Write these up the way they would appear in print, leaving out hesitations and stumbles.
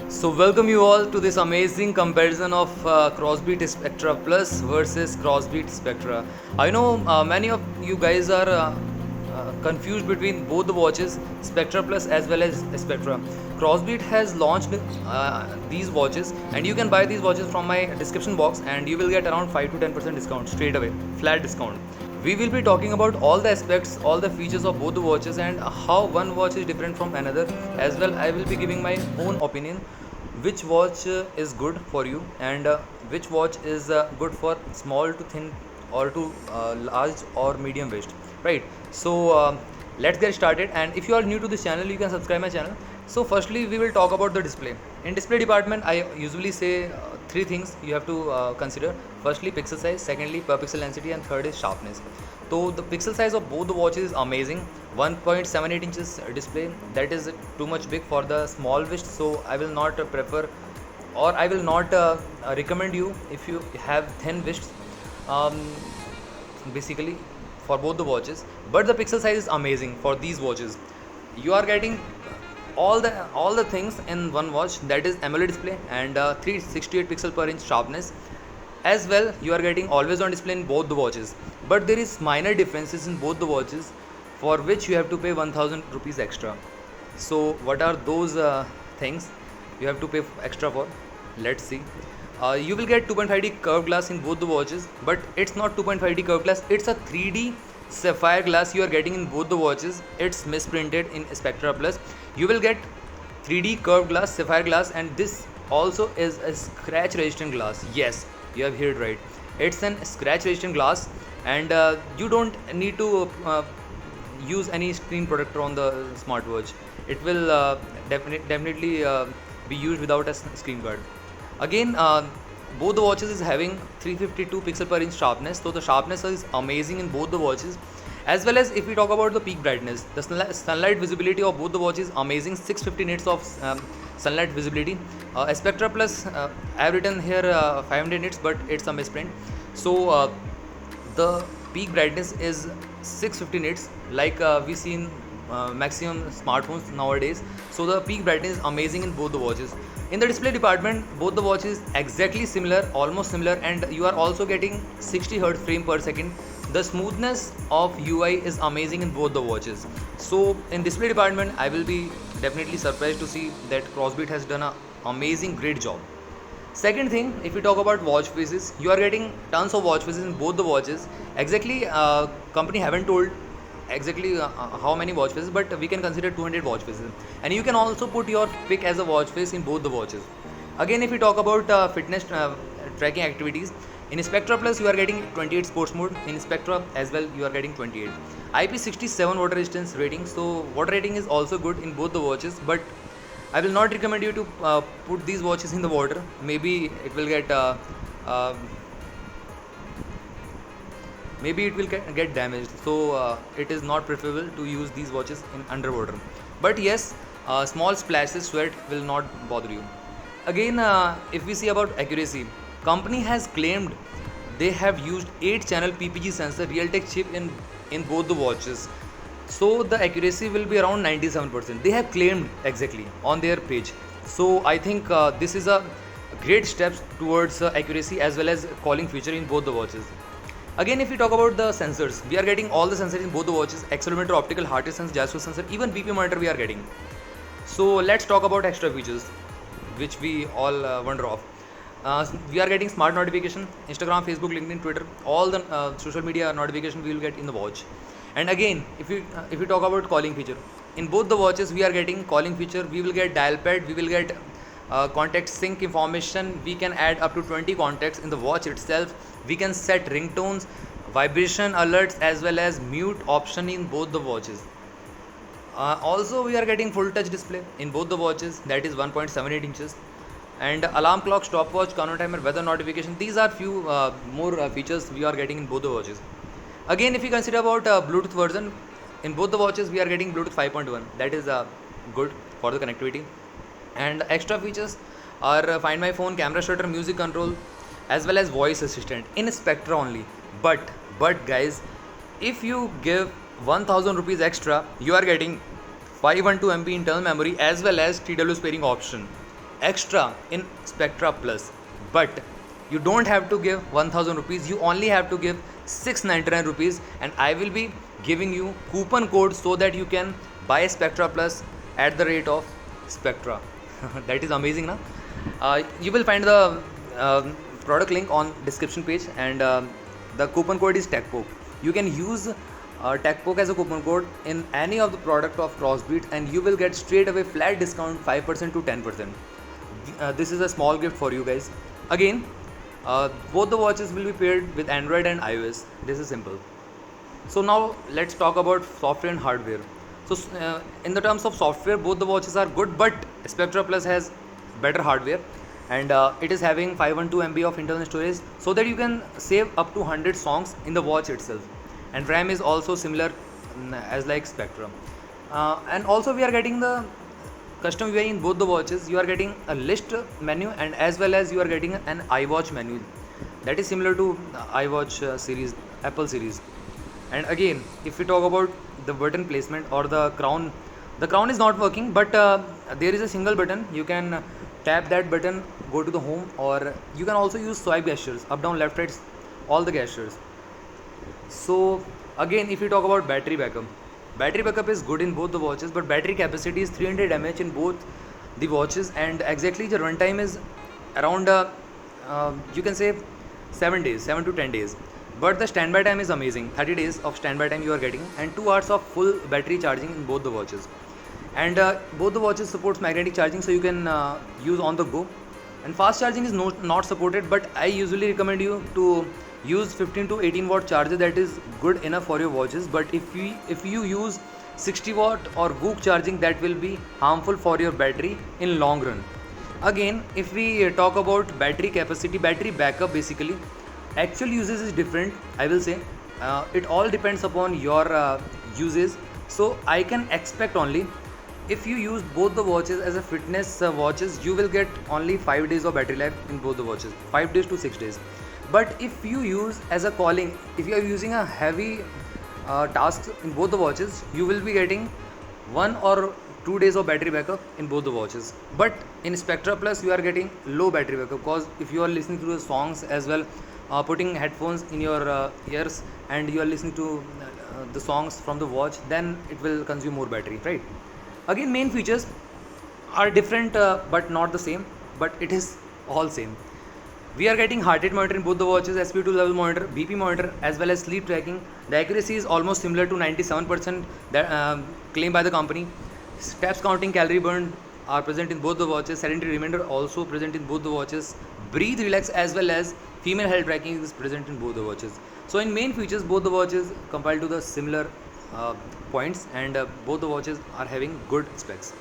So welcome you all to this amazing comparison of Crossbeat Spectra Plus versus Crossbeat Spectra. I know many of you guys are confused between both the watches, Spectra Plus as well as Spectra. Crossbeat has launched these watches, and you can buy these watches from my description box, and you will get around 5 to 10% discount straight away, flat discount. We will be talking about all the aspects, all the features of both the watches, and how one watch is different from another. As well, I will be giving my own opinion which watch is good for you, and which watch is good for small to thin or to large or medium waist, right? So let's get started, and if you are new to this channel, you can subscribe my channel. So firstly, we will talk about the display. In display department, I usually say three things you have to consider. Firstly, pixel size, secondly, per pixel density, and third is sharpness. So the pixel size of both the watches is amazing. 1.78 inches display, that is too much big for the small wrist, so I will not prefer, or I will not recommend you if you have thin wrists, um, basically, for both the watches. But the pixel size is amazing for these watches. You are getting all the things in one watch, that is AMOLED display and 368 pixel per inch sharpness. As well, you are getting always on display in both the watches, but there is minor differences in both the watches for which you have to pay 1000 rupees extra. So what are those things you have to pay extra for? Let's see. You will get 2.5D curved glass in both the watches, but it's not 2.5D curved glass, it's a 3D sapphire glass you are getting in both the watches. It's misprinted in Spectra Plus. You will get 3D curved glass, sapphire glass, and this also is a scratch resistant glass. Yes, you have heard right, it's an scratch resistant glass, and you don't need to use any screen protector on the smartwatch. It will definitely be used without a screen guard. Again, both the watches is having 352 pixel per inch sharpness, so the sharpness is amazing in both the watches. As well as if we talk about the peak brightness, the sunlight visibility of both the watches amazing, 650 nits of sunlight visibility. Spectra Plus, I have written here 500 nits, but it's a misprint. So the peak brightness is 650 nits, like we see in maximum smartphones nowadays. So the peak brightness is amazing in both the watches. In the display department, both the watches exactly similar, almost similar, and you are also getting 60 Hz frame per second. The smoothness of UI is amazing in both the watches. So in display department, I will be definitely surprised to see that Crossbeat has done an amazing great job. Second thing, if we talk about watch faces, you are getting tons of watch faces in both the watches. Exactly, company haven't told exactly how many watch faces, but we can consider 200 watch faces, and you can also put your pick as a watch face in both the watches. Again, if we talk about fitness tracking activities, in Spectra Plus you are getting 28 sports mode, in Spectra as well you are getting 28. IP67 water resistance rating, so water rating is also good in both the watches, but I will not recommend you to put these watches in the water. Maybe it will get uh, maybe it will get damaged, so it is not preferable to use these watches in underwater. But yes, small splashes sweat will not bother you. Again, if we see about accuracy, company has claimed they have used 8 channel PPG sensor Realtek chip in both the watches, so the accuracy will be around 97%. They have claimed exactly on their page. So I think this is a great steps towards accuracy as well as calling feature in both the watches. Again, if we talk about the sensors, we are getting all the sensors in both the watches: accelerometer, optical, heart rate sensor, gyro sensor, even BP monitor we are getting. So let's talk about extra features which we all wonder of. We are getting smart notification, Instagram, Facebook, LinkedIn, Twitter, all the social media notification we will get in the watch. And again, if we talk about calling feature, in both the watches we are getting calling feature. We will get dial pad, we will get contact sync information. We can add up to 20 contacts in the watch itself. We can set ringtones, vibration alerts, as well as mute option in both the watches. Also, we are getting full touch display in both the watches, that is 1.78 inches, and alarm clock, stopwatch, countdown timer, weather notification. These are few more features we are getting in both the watches. Again, if you consider about Bluetooth version, in both the watches we are getting Bluetooth 5.1, that is good for the connectivity. And extra features are Find My Phone, camera shutter, music control, as well as voice assistant in Spectra only. But guys, if you give 1000 rupees extra, you are getting 512 MB internal memory as well as TW sparing option. extra in Spectra Plus, but you don't have to give 1000 rupees, you only have to give 699 rupees, and I will be giving you coupon code so that you can buy Spectra Plus at the rate of Spectra. That is amazing, na? You will find the product link on description page, and the coupon code is TechPoke. You can use TechPoke as a coupon code in any of the product of Crossbeat, and you will get straight away flat discount 5% to 10%. This is a small gift for you guys. Again, both the watches will be paired with Android and iOS. This is simple. So now let's talk about software and hardware. So in the terms of software, both the watches are good, but Spectra Plus has better hardware, and it is having 512 MB of internal storage, so that you can save up to 100 songs in the watch itself. And RAM is also similar as like Spectra. And also we are getting the custom UI in both the watches. You are getting a list menu, and as well as you are getting an iWatch menu that is similar to iWatch series, Apple series. And again, if we talk about the button placement or the crown is not working, but there is a single button. You can tap that button, go to the home, or you can also use swipe gestures, up, down, left, right, all the gestures. So again, if we talk about battery backup is good in both the watches, but battery capacity is 300 mAh in both the watches, and exactly the runtime is around you can say 7 to 10 days. But the standby time is amazing, 30 days of standby time you are getting, and 2 hours of full battery charging in both the watches. And both the watches supports magnetic charging, so you can use on the go. And fast charging is not supported, but I usually recommend you to use 15 to 18 watt charger. That is good enough for your watches. But if you use 60 watt or VOOC charging, that will be harmful for your battery in long run. Again, if we talk about battery capacity, battery backup, basically actual usage is different, I will say. It all depends upon your usage. So I can expect only, if you use both the watches as a fitness watches, you will get only 5 days of battery life in both the watches, 5 days to 6 days. But if you use as a calling, if you are using a heavy tasks in both the watches, you will be getting 1 or 2 days of battery backup in both the watches. But in Spectra Plus, you are getting low battery backup, because if you are listening to the songs as well, putting headphones in your ears, and you are listening to the songs from the watch, then it will consume more battery, right? Again, main features are different, but not the same, but it is all same. We are getting heart rate monitor in both the watches, SP2 level monitor, BP monitor, as well as sleep tracking. The accuracy is almost similar to 97% that claimed by the company. Steps counting, calorie burn are present in both the watches. Sedentary reminder also present in both the watches. Breathe, relax, as well as female health tracking is present in both the watches. So in main features, both the watches compile to the similar points, and both the watches are having good specs.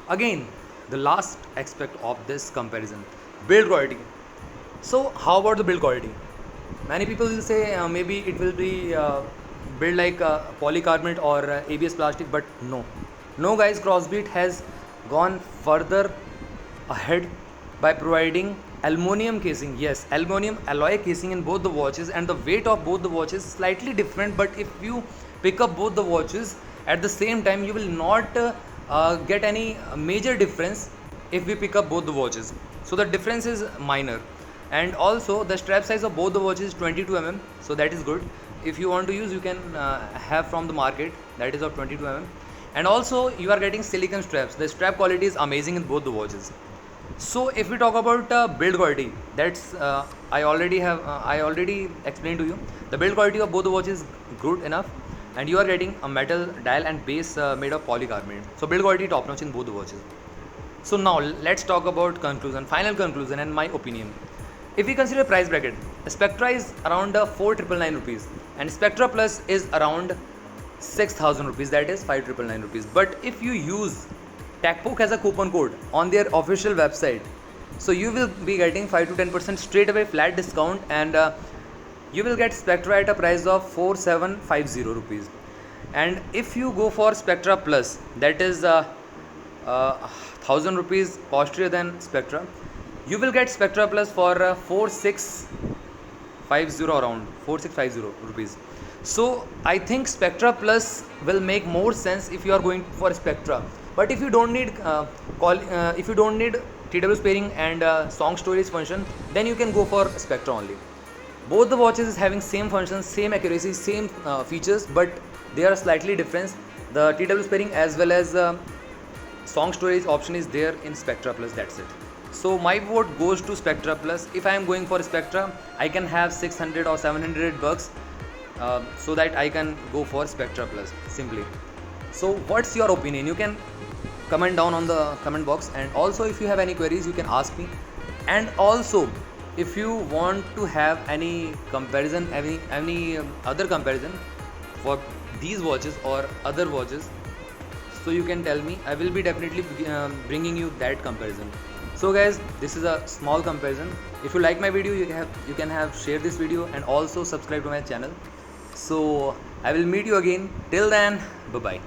Again, the last aspect of this comparison, build quality. So how about the build quality? Many people will say maybe it will be built like polycarbonate or ABS plastic, but no guys, Crossbeat has gone further ahead by providing aluminum casing. Yes, aluminum alloy casing in both the watches, and the weight of both the watches is slightly different, but if you pick up both the watches at the same time, you will not get any major difference if we pick up both the watches. So the difference is minor. And also the strap size of both the watches is 22 mm, so that is good. If you want to use, you can have from the market, that is of 22 mm. And also you are getting silicone straps. The strap quality is amazing in both the watches. So if we talk about build quality, that's I already explained to you. The build quality of both the watches is good enough, and you are getting a metal dial and base made of polycarbonate. So build quality top notch in both the watches. So now let's talk about final conclusion and my opinion. If we consider price bracket, Spectra is around 4,999 rupees, and Spectra Plus is around 6,000 rupees, that is 5,999 rupees. But if you use TechPoke as a coupon code on their official website, so you will be getting 5 to 10% straight away flat discount, and you will get Spectra at a price of 4,750 rupees. And if you go for Spectra Plus, that is 1,000 rupees costlier than Spectra, you will get Spectra Plus for 4,650, around 4,650 rupees. So I think Spectra Plus will make more sense if you are going for Spectra. But if you don't need TW pairing and song storage function, then you can go for Spectra only. Both the watches is having same functions, same accuracy, same features, but they are slightly different. The TW pairing as well as song storage option is there in Spectra Plus. That's it. So my vote goes to Spectra Plus. If I am going for Spectra, I can have 600 or 700 bucks, so that I can go for Spectra Plus simply. So what's your opinion? You can comment down on the comment box, and also if you have any queries you can ask me. And also if you want to have any comparison, any other comparison for these watches or other watches, so you can tell me. I will be definitely bringing you that comparison. So guys, this is a small comparison. If you like my video, you can have share this video and also subscribe to my channel. So I will meet you again. Till then, bye bye.